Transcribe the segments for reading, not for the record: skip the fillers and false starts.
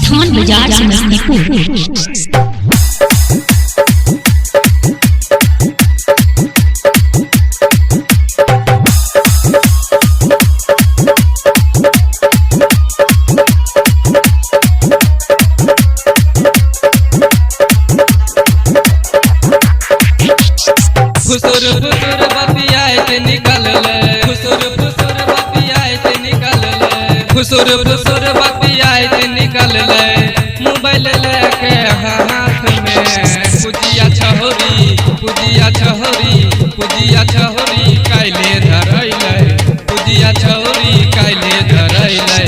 बिथान बाजार समस्तीपुर। फुसुर फुसुर बतियाए के निकल ले, फुसुर फुसुर बतियाए के निकल ले, फुसुर फुसुर बतियाए के निकल ले, मोबाइल लेके हाथ में पुजिया छहोरी, पुजिया छहोरी, पुजिया छहोरी काइले धरैले, पुजिया छहोरी काइले धरैले,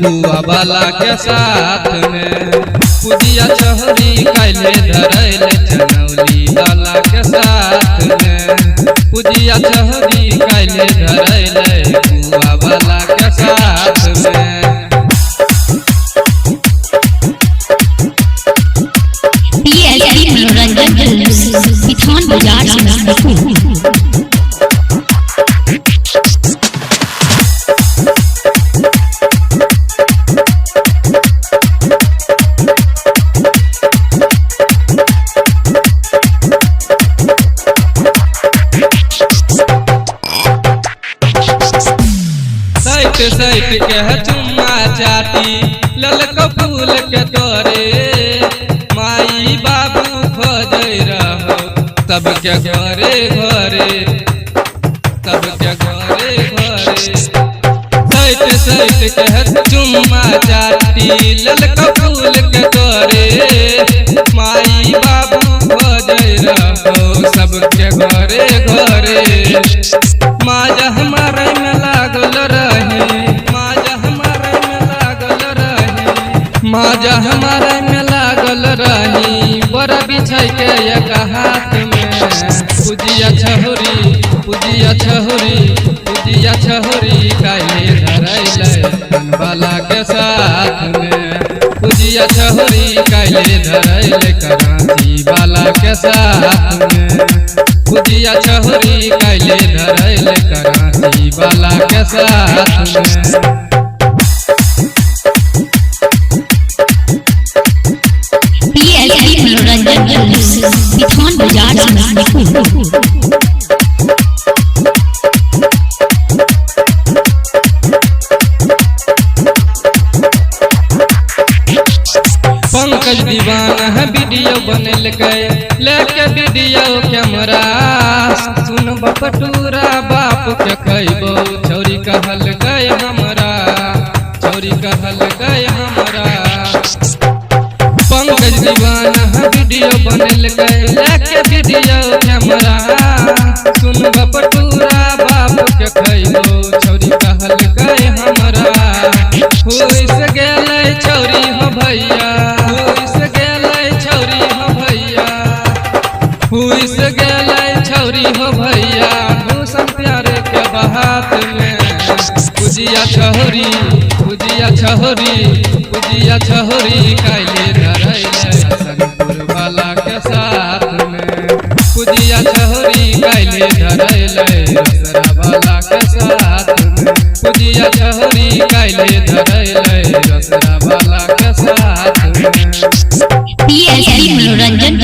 बुआ वाला के साथ में पुजिया छहोरी काइले धरैले, चनौली वाला के साथ में पुजिया छहोरी काइले धरैले, बुआ वाला के साथ में। मनोरंजन बिथान बाजार समस्तीपुर। सैट के चुम्मा चाटी ललको फूल के तोरे, माई बाबू खोजै रहो सबके घरे घरे, सबके घरे घरे। सैट के चुम्मा चाटी ललको फूल के तोरे, माई बाबू खोजै रहो सबके घरे घरे। माजा हमारे में लागल रहे, माजा हमारे में लागल रहे, माजा हमारे में लागल रही, बड़ा बिछाई के एक हाथ में पुजिया छहोरी, पुजिया छहोरी, पुजिया छहोरी काइले धरैले, कनवाला के साथ में पुजिया छहोरी काइले धरैले, कराची वाला के साथ में पुजिया छहोरी काइले धरैले, कराची वाला के साथ में। मनोरंजन बिथान बाजार समस्तीपुर। पंकज दीवाना है वीडियो बनल गए लेके वीडियो कैमरा, सुन बटूरा बाप के कहबो छौरी कहल गए हमरा, छौरी कहल गए हमरा। पंकज दीवाना है वीडियो बनल गए लेके वीडियो कैमरा, सुन बटूरा बाप के कहबो छौरी कहल गए हमरा। होइस गेलै छौरी हो भैया, होइस गेलै छौरी हो भैया, होइस गेलै छौरी हो भैया, भूषण प्यारे के बात में पुजिया छहोरी, पुजिया छहोरी, पुजिया छहोरी काइले धरैले, हसनपुर वाला के साथ में पुजिया छहोरी काइले धरैले, रसरा वाला के साथ में पुजिया छहोरी काइले धरैले, रसरा वाला के साथ में। मनोरंजन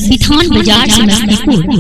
बिथान बाजार समस्तीपुर।